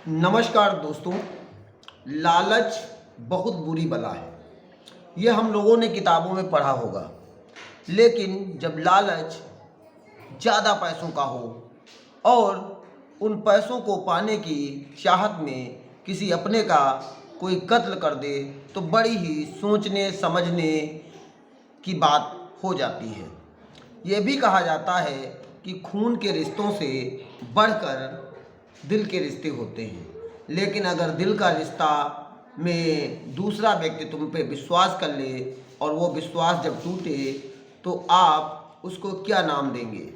नमस्कार दोस्तों। लालच बहुत बुरी बला है। ये हम लोगों ने किताबों में पढ़ा होगा। लेकिन जब लालच ज़्यादा पैसों का हो और उन पैसों को पाने की चाहत में किसी अपने का कोई कत्ल कर दे तो बड़ी ही सोचने समझने की बात हो जाती है। ये भी कहा जाता है कि खून के रिश्तों से बढ़कर दिल के रिश्ते होते हैं। लेकिन अगर दिल का रिश्ता में दूसरा व्यक्ति तुम पे विश्वास कर ले और वो विश्वास जब टूटे तो आप उसको क्या नाम देंगे।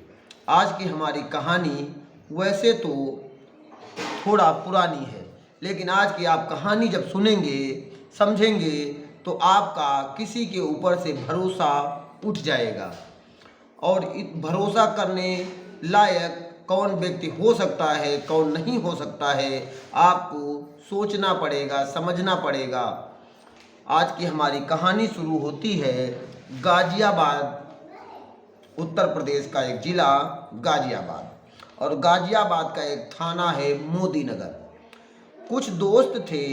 आज की हमारी कहानी वैसे तो थोड़ा पुरानी है, लेकिन आज की आप कहानी जब सुनेंगे समझेंगे तो आपका किसी के ऊपर से भरोसा उठ जाएगा। और भरोसा करने लायक कौन व्यक्ति हो सकता है कौन नहीं हो सकता है, आपको सोचना पड़ेगा, समझना पड़ेगा। आज की हमारी कहानी शुरू होती है गाजियाबाद, उत्तर प्रदेश का एक ज़िला गाजियाबाद, और गाजियाबाद का एक थाना है मोदी नगर। कुछ दोस्त थे,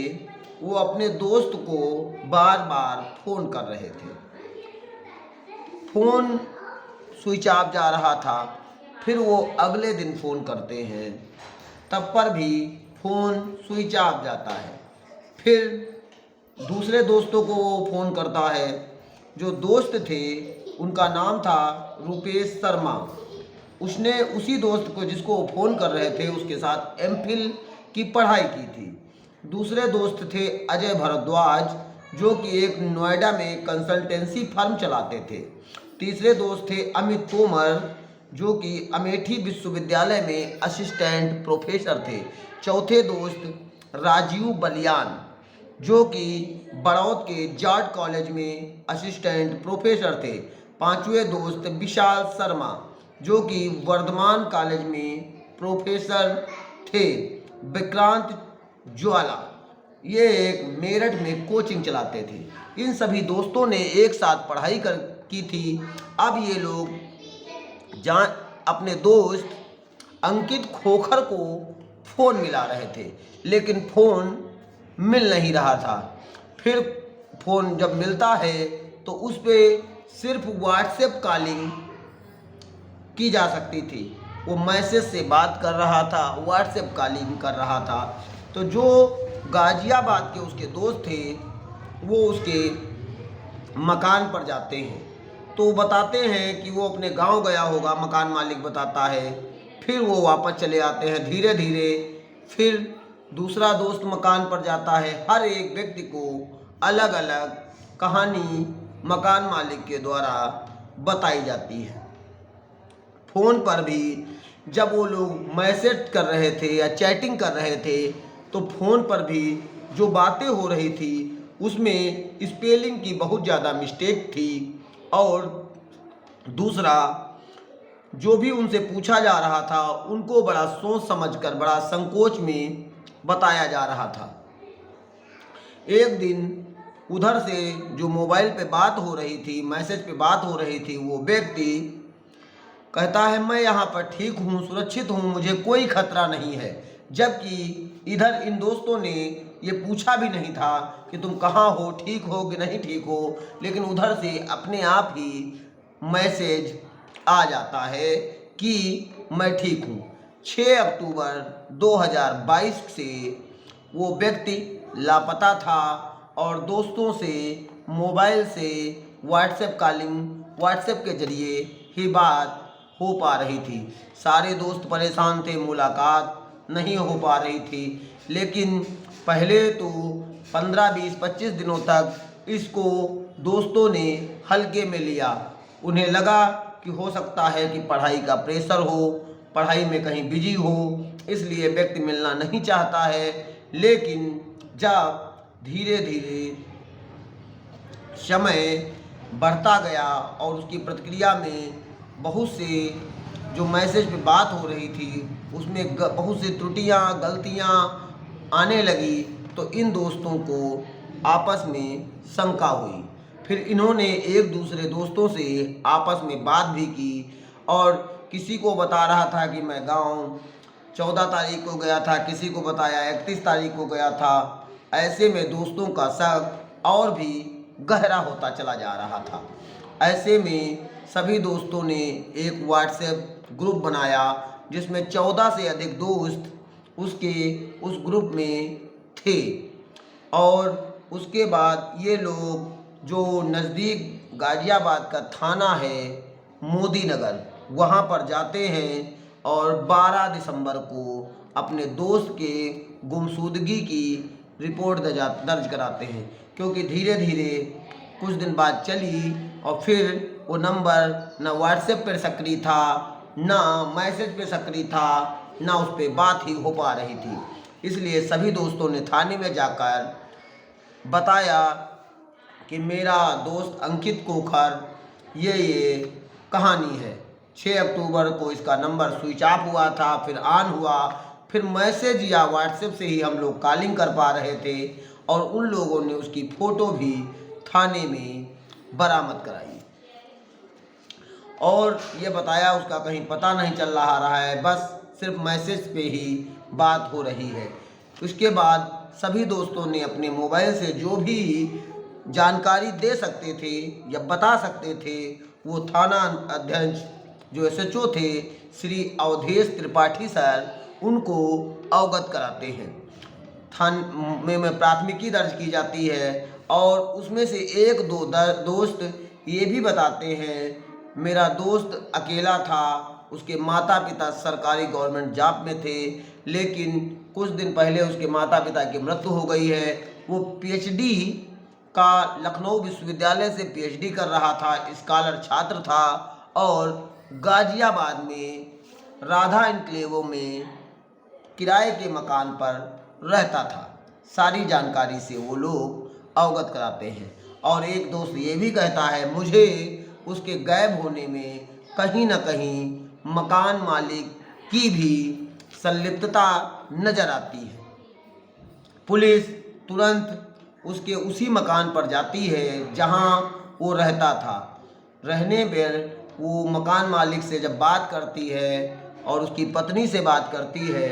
वो अपने दोस्त को बार बार फ़ोन कर रहे थे। फ़ोन स्विच ऑफ जा रहा था, फिर वो अगले दिन फ़ोन करते हैं, तब पर भी फ़ोन स्विच ऑफ जाता है। फिर दूसरे दोस्तों को वो फ़ोन करता है। जो दोस्त थे उनका नाम था रुपेश शर्मा। उसने उसी दोस्त को जिसको वो फ़ोन कर रहे थे उसके साथ एमफिल की पढ़ाई की थी। दूसरे दोस्त थे अजय भारद्वाज, जो कि एक नोएडा में कंसल्टेंसी फर्म चलाते थे। तीसरे दोस्त थे अमित तोमर, जो कि अमेठी विश्वविद्यालय में असिस्टेंट प्रोफेसर थे। चौथे दोस्त राजीव बलियान, जो कि बड़ौद के जाट कॉलेज में असिस्टेंट प्रोफेसर थे। पांचवें दोस्त विशाल शर्मा, जो कि वर्धमान कॉलेज में प्रोफेसर थे। विक्रांत ज्वाला, ये एक मेरठ में कोचिंग चलाते थे। इन सभी दोस्तों ने एक साथ पढ़ाई की थी। अब ये लोग अपने दोस्त अंकित खोखर को फ़ोन मिला रहे थे, लेकिन फ़ोन मिल नहीं रहा था। फिर फ़ोन जब मिलता है तो उस पर सिर्फ व्हाट्सएप कॉलिंग की जा सकती थी। वो मैसेज से बात कर रहा था, व्हाट्सएप कॉलिंग कर रहा था। तो जो गाजियाबाद के उसके दोस्त थे वो उसके मकान पर जाते हैं, तो बताते हैं कि वो अपने गांव गया होगा, मकान मालिक बताता है। फिर वो वापस चले आते हैं धीरे धीरे। फिर दूसरा दोस्त मकान पर जाता है। हर एक व्यक्ति को अलग अलग कहानी मकान मालिक के द्वारा बताई जाती है। फ़ोन पर भी जब वो लोग मैसेज कर रहे थे या चैटिंग कर रहे थे तो फ़ोन पर भी जो बातें हो रही थी उसमें स्पेलिंग की बहुत ज़्यादा मिस्टेक थी। और दूसरा, जो भी उनसे पूछा जा रहा था उनको बड़ा सोच समझकर, बड़ा संकोच में बताया जा रहा था। एक दिन उधर से जो मोबाइल पे बात हो रही थी, मैसेज पे बात हो रही थी, वो व्यक्ति कहता है मैं यहाँ पर ठीक हूँ, सुरक्षित हूँ, मुझे कोई खतरा नहीं है। जबकि इधर इन दोस्तों ने ये पूछा भी नहीं था कि तुम कहाँ हो, ठीक हो कि नहीं ठीक हो, लेकिन उधर से अपने आप ही मैसेज आ जाता है कि मैं ठीक हूँ। 6 अक्टूबर 2022 से वो व्यक्ति लापता था और दोस्तों से मोबाइल से व्हाट्सएप कॉलिंग, व्हाट्सएप के जरिए ही बात हो पा रही थी। सारे दोस्त परेशान थे, मुलाकात नहीं हो पा रही थी। लेकिन पहले तो 15, 20, 25 दिनों तक इसको दोस्तों ने हल्के में लिया। उन्हें लगा कि हो सकता है कि पढ़ाई का प्रेशर हो, पढ़ाई में कहीं बिजी हो, इसलिए व्यक्ति मिलना नहीं चाहता है। लेकिन जब धीरे धीरे समय बढ़ता गया और उसकी प्रतिक्रिया में बहुत से जो मैसेज पे बात हो रही थी उसमें बहुत सी त्रुटियां, गलतियां आने लगी, तो इन दोस्तों को आपस में शंका हुई। फिर इन्होंने एक दूसरे दोस्तों से आपस में बात भी की और किसी को बता रहा था कि मैं गांव 14 तारीख को गया था, किसी को बताया 31 तारीख को गया था। ऐसे में दोस्तों का शक और भी गहरा होता चला जा रहा था। ऐसे में सभी दोस्तों ने एक व्हाट्सएप ग्रुप बनाया जिसमें 14 से अधिक दोस्त उस ग्रुप में थे। और उसके बाद ये लोग जो नज़दीक गाज़ियाबाद का थाना है मोदी नगर, वहाँ पर जाते हैं और 12 दिसंबर को अपने दोस्त के गुमशुदगी की रिपोर्ट दर्ज कराते हैं। क्योंकि धीरे धीरे कुछ दिन बाद चली और फिर वो नंबर ना व्हाट्सएप पर सक्रिय था, ना मैसेज पे सक्रिय था, ना उस पर बात ही हो पा रही थी। इसलिए सभी दोस्तों ने थाने में जाकर बताया कि मेरा दोस्त अंकित कोखर ये कहानी है। 6 अक्टूबर को इसका नंबर स्विच ऑफ हुआ था, फिर ऑन हुआ, फिर मैसेज या व्हाट्सएप से ही हम लोग कॉलिंग कर पा रहे थे। और उन लोगों ने उसकी फ़ोटो भी थाने में बरामद कराई और ये बताया उसका कहीं पता नहीं चल रहा है, बस सिर्फ मैसेज पे ही बात हो रही है। उसके बाद सभी दोस्तों ने अपने मोबाइल से जो भी जानकारी दे सकते थे या बता सकते थे वो थाना अध्यक्ष जो SHO थे श्री अवधेश त्रिपाठी सर, उनको अवगत कराते हैं। थाने में प्राथमिकी दर्ज की जाती है और उसमें से एक दो दोस्त ये भी बताते हैं मेरा दोस्त अकेला था, उसके माता पिता सरकारी गवर्नमेंट जॉब में थे, लेकिन कुछ दिन पहले उसके माता पिता की मृत्यु हो गई है। वो PhD का लखनऊ विश्वविद्यालय से PhD कर रहा था, स्कॉलर छात्र था और गाज़ियाबाद में राधा एन्क्लेव में किराए के मकान पर रहता था। सारी जानकारी से वो लोग अवगत कराते हैं। और एक दोस्त ये भी कहता है मुझे उसके गायब होने में कहीं न कहीं मकान मालिक की भी संलिप्तता नज़र आती है। पुलिस तुरंत उसके उसी मकान पर जाती है जहां वो रहता था। रहने पर वो मकान मालिक से जब बात करती है और उसकी पत्नी से बात करती है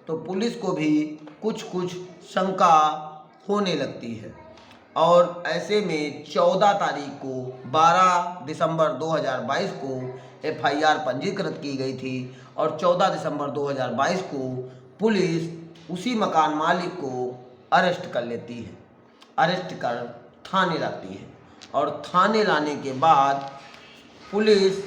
तो पुलिस को भी कुछ शंका होने लगती है। और ऐसे में 14 तारीख को 12 दिसंबर 2022 को FIR पंजीकृत की गई थी और 14 दिसंबर 2022 को पुलिस उसी मकान मालिक को अरेस्ट कर लेती है। अरेस्ट कर थाने लाती है और थाने लाने के बाद पुलिस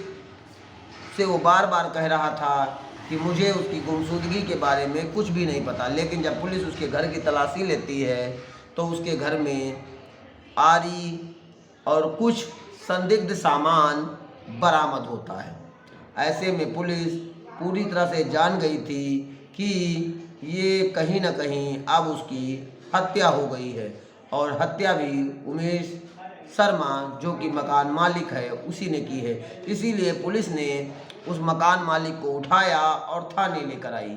से वो बार बार कह रहा था कि मुझे उसकी गुमशुदगी के बारे में कुछ भी नहीं पता। लेकिन जब पुलिस उसके घर की तलाशी लेती है तो उसके घर में आरी और कुछ संदिग्ध सामान बरामद होता है। ऐसे में पुलिस पूरी तरह से जान गई थी कि ये कहीं न कहीं अब उसकी हत्या हो गई है और हत्या भी उमेश शर्मा जो कि मकान मालिक है उसी ने की है। इसीलिए पुलिस ने उस मकान मालिक को उठाया और थाने लेकर आई।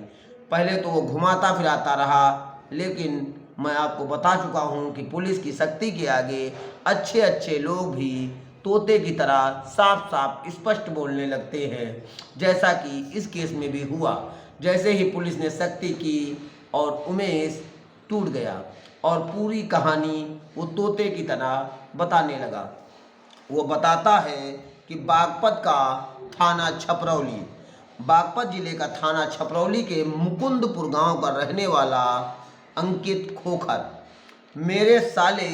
पहले तो वो घुमाता फिराता रहा, लेकिन मैं आपको बता चुका हूँ कि पुलिस की शक्ति के आगे अच्छे अच्छे लोग भी तोते की तरह साफ साफ स्पष्ट बोलने लगते हैं, जैसा कि इस केस में भी हुआ। जैसे ही पुलिस ने शक्ति की और उमेश टूट गया और पूरी कहानी वो तोते की तरह बताने लगा। वो बताता है कि बागपत का थाना छपरौली, बागपत जिले का थाना छपरौली के मुकुंदपुर गांव का रहने वाला अंकित खोखर मेरे साले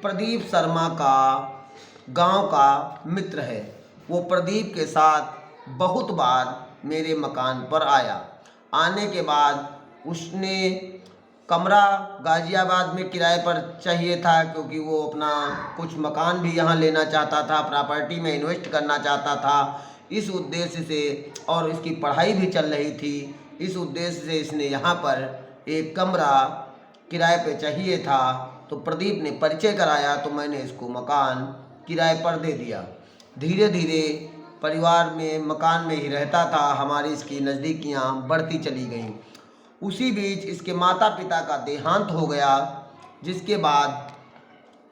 प्रदीप शर्मा का गांव का मित्र है। वो प्रदीप के साथ बहुत बार मेरे मकान पर आया। आने के बाद उसने कमरा गाज़ियाबाद में किराए पर चाहिए था, क्योंकि वो अपना कुछ मकान भी यहाँ लेना चाहता था, प्रॉपर्टी में इन्वेस्ट करना चाहता था। इस उद्देश्य से और इसकी पढ़ाई भी चल रही थी, इस उद्देश्य से इसने यहाँ पर एक कमरा किराए पे चाहिए था। तो प्रदीप ने परिचय कराया तो मैंने इसको मकान किराए पर दे दिया। धीरे धीरे परिवार में मकान में ही रहता था, हमारी इसकी नज़दीकियाँ बढ़ती चली गईं। उसी बीच इसके माता पिता का देहांत हो गया, जिसके बाद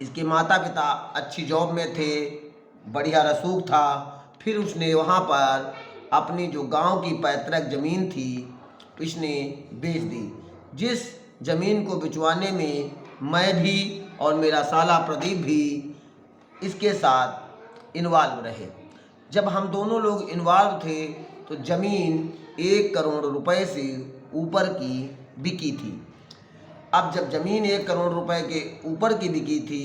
इसके माता पिता अच्छी जॉब में थे, बढ़िया रसूख था। फिर उसने वहाँ पर अपनी जो गांव की पैतृक ज़मीन थी इसने बेच दी। जिस ज़मीन को बिचवाने में मैं भी और मेरा साला प्रदीप भी इसके साथ इन्वॉल्व रहे। जब हम दोनों लोग इन्वॉल्व थे तो ज़मीन 1 करोड़ रुपए से ऊपर की बिकी थी। अब जब ज़मीन 1 करोड़ रुपए के ऊपर की बिकी थी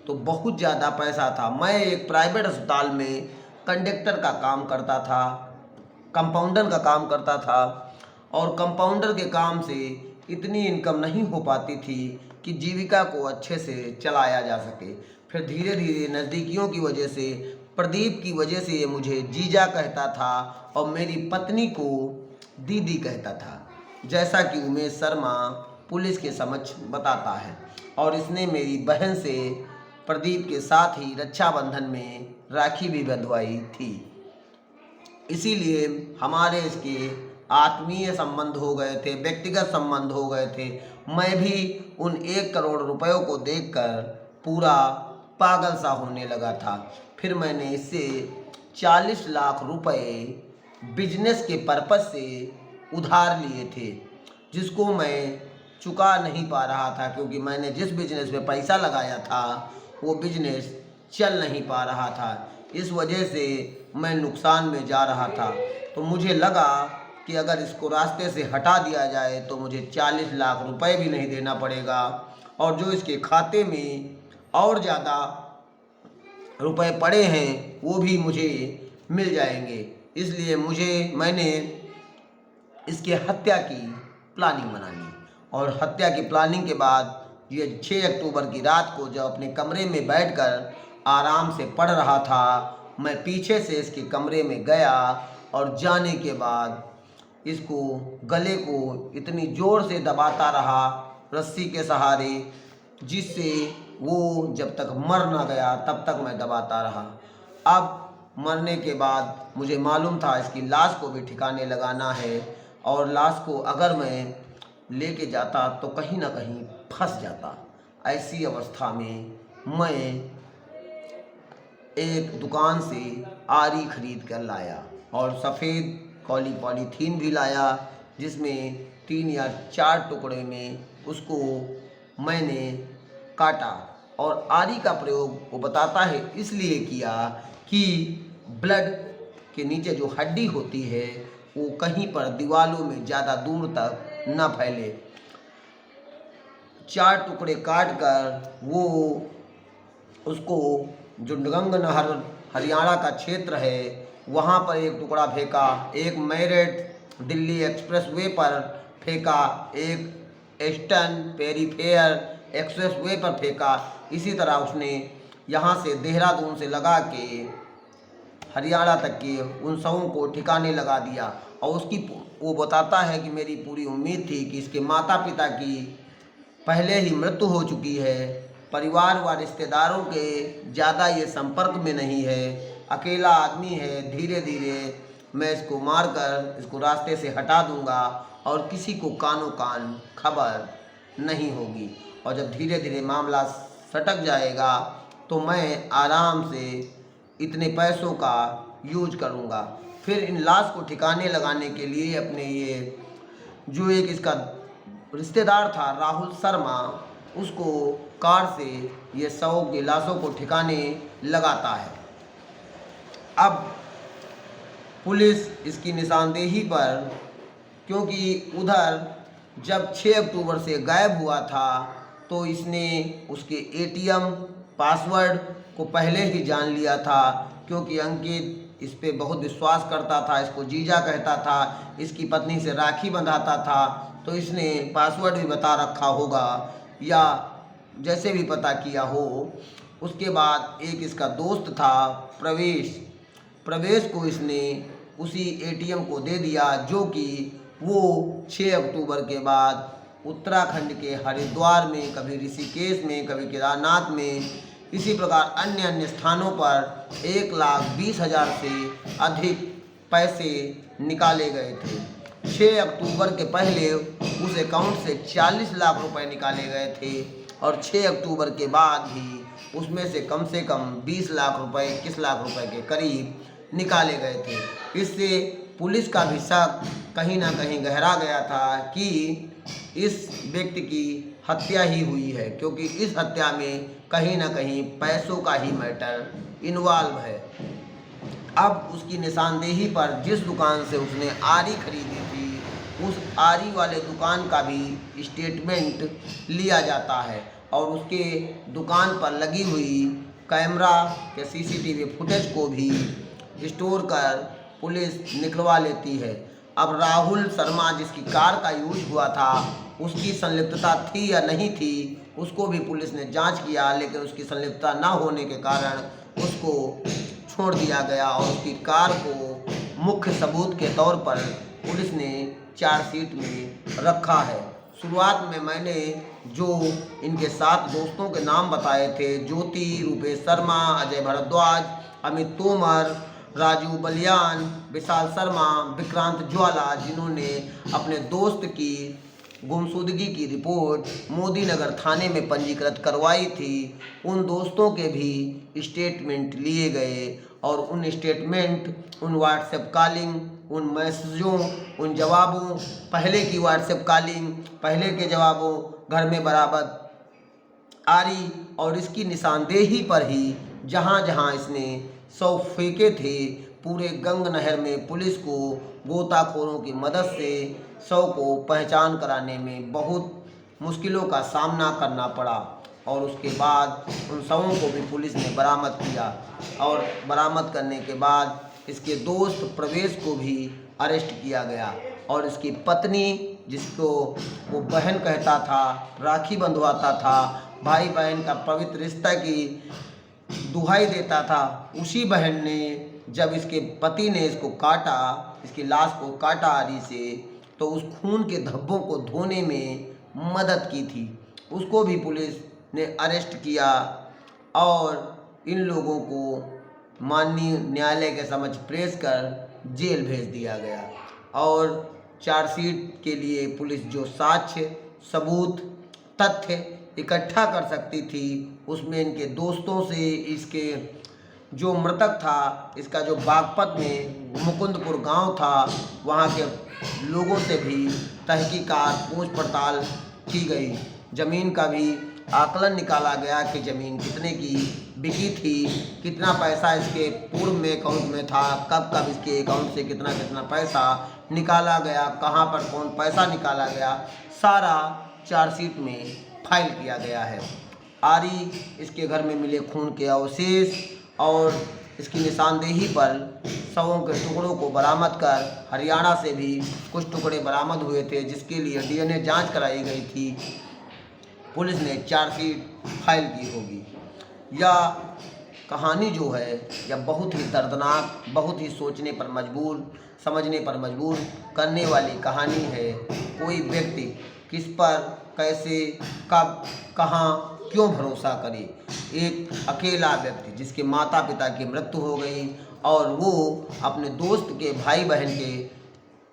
तो बहुत ज़्यादा पैसा था। मैं एक प्राइवेट अस्पताल में कंडक्टर का काम करता था, कंपाउंडर का काम करता था, और कंपाउंडर के काम से इतनी इनकम नहीं हो पाती थी कि जीविका को अच्छे से चलाया जा सके। फिर धीरे धीरे नज़दीकियों की वजह से, प्रदीप की वजह से ये मुझे जीजा कहता था और मेरी पत्नी को दीदी कहता था, जैसा कि उमेश शर्मा पुलिस के समक्ष बताता है। और इसने मेरी बहन से प्रदीप के साथ ही रक्षाबंधन में राखी भी बंधवाई थी। इसीलिए हमारे इसके आत्मीय संबंध हो गए थे, व्यक्तिगत संबंध हो गए थे। मैं भी उन 1 करोड़ रुपयों को देखकर पूरा पागल सा होने लगा था। फिर मैंने इससे 40 लाख रुपए बिजनेस के पर्पस से उधार लिए थे, जिसको मैं चुका नहीं पा रहा था, क्योंकि मैंने जिस बिजनेस में पैसा लगाया था वो बिजनेस चल नहीं पा रहा था। इस वजह से मैं नुकसान में जा रहा था। तो मुझे लगा कि अगर इसको रास्ते से हटा दिया जाए तो मुझे 40 लाख रुपए भी नहीं देना पड़ेगा, और जो इसके खाते में और ज़्यादा रुपए पड़े हैं वो भी मुझे मिल जाएंगे। इसलिए मैंने इसके हत्या की प्लानिंग बना ली। और हत्या की प्लानिंग के बाद ये 6 अक्टूबर की रात को जब अपने कमरे में बैठकर आराम से पढ़ रहा था, मैं पीछे से इसके कमरे में गया और जाने के बाद इसको गले को इतनी ज़ोर से दबाता रहा रस्सी के सहारे, जिससे वो जब तक मर ना गया तब तक मैं दबाता रहा। अब मरने के बाद मुझे मालूम था इसकी लाश को भी ठिकाने लगाना है, और लाश को अगर मैं लेके जाता तो कहीं ना कहीं फंस जाता। ऐसी अवस्था में मैं एक दुकान से आरी खरीद कर लाया और सफ़ेद कॉली पॉलीथीन भी लाया, जिसमें 3 या 4 टुकड़े में उसको मैंने काटा। और आरी का प्रयोग वो बताता है इसलिए किया कि ब्लड के नीचे जो हड्डी होती है वो कहीं पर दीवारों में ज़्यादा दूर तक न फैले। 4 टुकड़े काट कर वो उसको जो गंगनहर हरियाणा का क्षेत्र है वहाँ पर एक टुकड़ा फेंका, एक मेरठ दिल्ली एक्सप्रेस वे पर फेंका, एक ईस्टर्न पेरीफेयर एक्सप्रेस वे पर फेंका। इसी तरह उसने यहाँ से देहरादून से लगा के हरियाणा तक के उन सबों को ठिकाने लगा दिया। और वो बताता है कि मेरी पूरी उम्मीद थी कि इसके माता पिता की पहले ही मृत्यु हो चुकी है, परिवार व रिश्तेदारों के ज़्यादा ये संपर्क में नहीं है, अकेला आदमी है। धीरे धीरे मैं इसको मारकर इसको रास्ते से हटा दूंगा और किसी को कानो कान खबर नहीं होगी। और जब धीरे धीरे मामला सटक जाएगा तो मैं आराम से इतने पैसों का यूज करूंगा। फिर इन लाश को ठिकाने लगाने के लिए अपने ये जो एक इसका रिश्तेदार था राहुल शर्मा, उसको कार से ये शवों की लाशों को ठिकाने लगाता है। अब पुलिस इसकी निशानदेही पर, क्योंकि उधर जब 6 अक्टूबर से गायब हुआ था तो इसने उसके एटीएम पासवर्ड को पहले ही जान लिया था, क्योंकि अंकित इस पे बहुत विश्वास करता था, इसको जीजा कहता था, इसकी पत्नी से राखी बंधाता था, तो इसने पासवर्ड भी बता रखा होगा या जैसे भी पता किया हो। उसके बाद एक इसका दोस्त था प्रवेश को इसने उसी एटीएम को दे दिया, जो कि वो 6 अक्टूबर के बाद उत्तराखंड के हरिद्वार में, कभी ऋषिकेश में, कभी केदारनाथ में, इसी प्रकार अन्य अन्य स्थानों पर 1,20,000 से अधिक पैसे निकाले गए थे। 6 अक्टूबर के पहले उस अकाउंट से 40 लाख रुपए निकाले गए थे और 6 अक्टूबर के बाद भी उसमें से कम 20 लाख रुपए, 21 लाख रुपए के करीब निकाले गए थे। इससे पुलिस का भी शक कहीं ना कहीं गहरा गया था कि इस व्यक्ति की हत्या ही हुई है, क्योंकि इस हत्या में कहीं ना कहीं पैसों का ही मैटर इन्वॉल्व है। अब उसकी निशानदेही पर जिस दुकान से उसने आरी खरीदी थी, उस आरी वाले दुकान का भी स्टेटमेंट लिया जाता है और उसके दुकान पर लगी हुई कैमरा के सीसीटीवी फुटेज को भी स्टोर कर पुलिस निकलवा लेती है। अब राहुल शर्मा जिसकी कार का यूज हुआ था, उसकी संलिप्तता थी या नहीं थी, उसको भी पुलिस ने जांच किया, लेकिन उसकी संलिप्तता न होने के कारण उसको छोड़ दिया गया और उसकी कार को मुख्य सबूत के तौर पर पुलिस ने चार्जशीट में रखा है। शुरुआत में मैंने जो इनके 7 दोस्तों के नाम बताए थे, ज्योति, रूपेश शर्मा, अजय भारद्वाज, अमित तोमर, राजू बलियान, विशाल शर्मा, विक्रांत ज्वाला, जिन्होंने अपने दोस्त की गुमशुदगी की रिपोर्ट मोदी नगर थाने में पंजीकृत करवाई थी, उन दोस्तों के भी स्टेटमेंट लिए गए और उन स्टेटमेंट, उन व्हाट्सएप कॉलिंग, उन मैसेजों, उन जवाबों, पहले की व्हाट्सएप कॉलिंग, पहले के जवाबों, घर में बराबर आरी और इसकी निशानदेही पर ही जहाँ जहाँ इसने शव फेंके थे, पूरे गंग नहर में पुलिस को गोताखोरों की मदद से शव को पहचान कराने में बहुत मुश्किलों का सामना करना पड़ा और उसके बाद उन शवों को भी पुलिस ने बरामद किया और बरामद करने के बाद इसके दोस्त प्रवेश को भी अरेस्ट किया गया और इसकी पत्नी, जिसको वो बहन कहता था, राखी बंधवाता था, भाई बहन का पवित्र रिश्ता की दुहाई देता था, उसी बहन ने जब इसके पति ने इसको काटा, इसकी लाश को काटा आरी से, तो उस खून के धब्बों को धोने में मदद की थी। उसको भी पुलिस ने अरेस्ट किया और इन लोगों को माननीय न्यायालय के समक्ष पेश कर जेल भेज दिया गया और चार्जशीट के लिए पुलिस जो साक्ष्य, सबूत, तथ्य इकट्ठा कर सकती थी, उसमें इनके दोस्तों से, इसके जो मृतक था, इसका जो बागपत में मुकुंदपुर गांव था, वहां के लोगों से भी तहकीकात, पूछ पड़ताल की गई। ज़मीन का भी आकलन निकाला गया कि ज़मीन कितने की बिकी थी, कितना पैसा इसके पूर्व में अकाउंट में था, कब कब इसके अकाउंट से कितना कितना पैसा निकाला गया, कहाँ पर कौन पैसा निकाला गया, सारा चार्जशीट में फाइल किया गया है। आरी, इसके घर में मिले खून के अवशेष और इसकी निशानदेही पर शवों के टुकड़ों को बरामद कर हरियाणा से भी कुछ टुकड़े बरामद हुए थे, जिसके लिए डीएनए जांच कराई गई थी। पुलिस ने चार्जशीट फाइल की होगी। यह कहानी जो है यह बहुत ही दर्दनाक, बहुत ही सोचने पर मजबूर, समझने पर मजबूर करने वाली कहानी है। कोई व्यक्ति किस पर, कैसे, कब, कहाँ, क्यों भरोसा करे। एक अकेला व्यक्ति जिसके माता पिता की मृत्यु हो गई और वो अपने दोस्त के भाई बहन के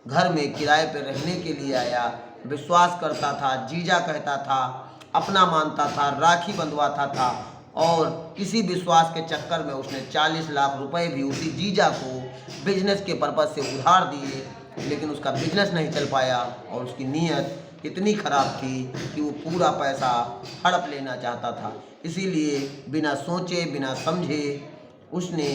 घर में किराए पर रहने के लिए आया, विश्वास करता था, जीजा कहता था, अपना मानता था, राखी बंधवाता था और इसी विश्वास के चक्कर में उसने 40 लाख रुपए भी उसी जीजा को बिजनेस के पर्पज़ से उधार दिए, लेकिन उसका बिजनेस नहीं चल पाया और उसकी नीयत इतनी खराब थी कि वो पूरा पैसा हड़प लेना चाहता था। इसीलिए बिना सोचे, बिना समझे उसने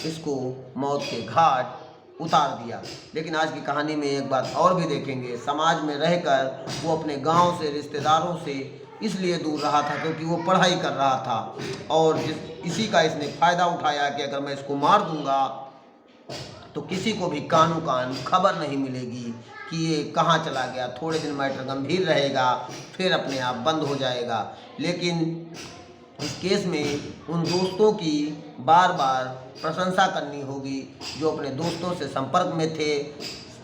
इसको मौत के घाट उतार दिया। लेकिन आज की कहानी में एक बात और भी देखेंगे, समाज में रहकर वो अपने गांव से, रिश्तेदारों से इसलिए दूर रहा था क्योंकि वो पढ़ाई कर रहा था और इसी का इसने फ़ायदा उठाया कि अगर मैं इसको मार दूंगा तो किसी को भी कानों कान खबर नहीं मिलेगी कि ये कहाँ चला गया। थोड़े दिन मैटर गंभीर रहेगा, फिर अपने आप बंद हो जाएगा। लेकिन इस केस में उन दोस्तों की बार बार प्रशंसा करनी होगी जो अपने दोस्तों से संपर्क में थे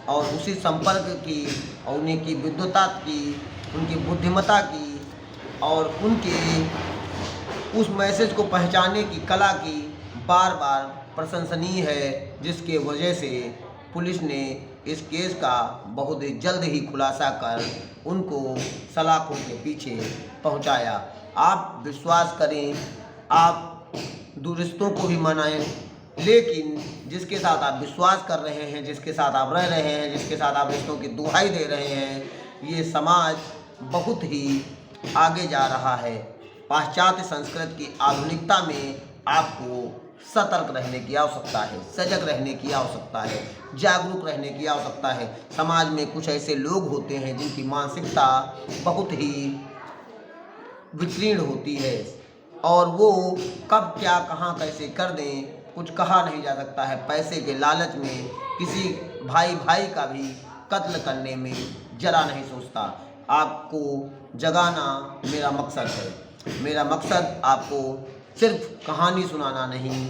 और उसी संपर्क की और उनकी विद्वता की, उनकी बुद्धिमत्ता की और उनके उस मैसेज को पहचानने की कला की बार बार प्रशंसनीय है, जिसके वजह से पुलिस ने इस केस का बहुत ही जल्द ही खुलासा कर उनको सलाखों के पीछे पहुंचाया। आप विश्वास करें, आप दुरिश्तों को भी मनाएं, लेकिन जिसके साथ आप विश्वास कर रहे हैं, जिसके साथ आप रह रहे हैं, जिसके साथ आप रिश्तों की दुहाई दे रहे हैं, ये समाज बहुत ही आगे जा रहा है। पाश्चात्य संस्कृति की आधुनिकता में आपको सतर्क रहने की आवश्यकता है, सजग रहने की आवश्यकता है, जागरूक रहने की आवश्यकता है। समाज में कुछ ऐसे लोग होते हैं जिनकी मानसिकता बहुत ही विकीर्ण होती है और वो कब क्या कहाँ कैसे कर दें कुछ कहा नहीं जा सकता है। पैसे के लालच में किसी भाई भाई का भी कत्ल करने में जरा नहीं सोचता। आपको जगाना मेरा मकसद है। मेरा मकसद आपको सिर्फ कहानी सुनाना नहीं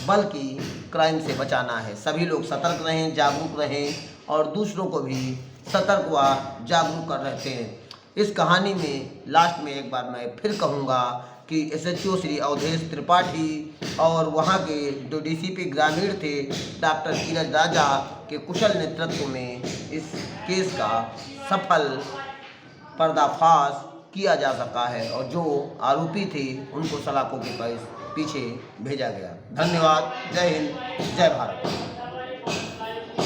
बल्कि क्राइम से बचाना है। सभी लोग सतर्क रहें, जागरूक रहें और दूसरों को भी सतर्क व जागरूक कर रहते हैं। इस कहानी में लास्ट में एक बार मैं फिर कहूँगा कि SHO श्री अवधेश त्रिपाठी और वहाँ के जो DCP ग्रामीण थे डॉक्टर नीरज राजा के कुशल नेतृत्व में इस केस का सफल पर्दाफाश किया जा सका है और जो आरोपी थे उनको सलाखों के पीछे भेजा गया। धन्यवाद। जय हिंद, जय भारत।